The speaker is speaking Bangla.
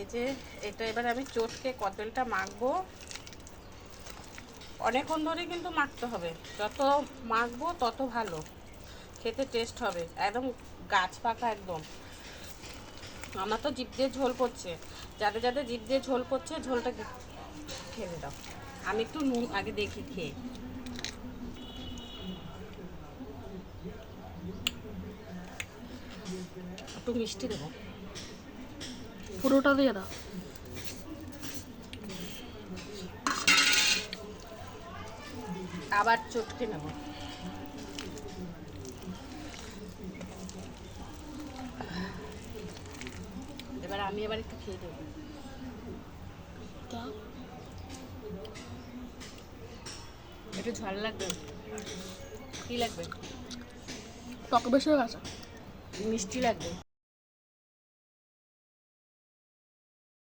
এই যে এটা এবার আমি চটকে কদবেলটা মাখবো। অনেকক্ষণ ধরে কিন্তু মাখতে হবে, যত মাখবো তত ভালো খেতে টেস্ট হবে, একদম গাছ পাকা একদম। আমার তো জিভ দিয়ে ঝোল পড়ছে, যাদের যাদের জিভ দিয়ে ঝোল পড়ছে ঝোলটা খেয়ে দাও। আমি একটু নুন আগে দেখি খেয়ে। একটু মিষ্টি দেবো, পুরোটা দিয়ে দাও। আবার চটকে নেব। এবার আমি এবার একটু খেয়ে দেবো। একটু ঝাল লাগবে, কি লাগবে? টক বেশি হয়ে গেছে, মিষ্টি লাগবে।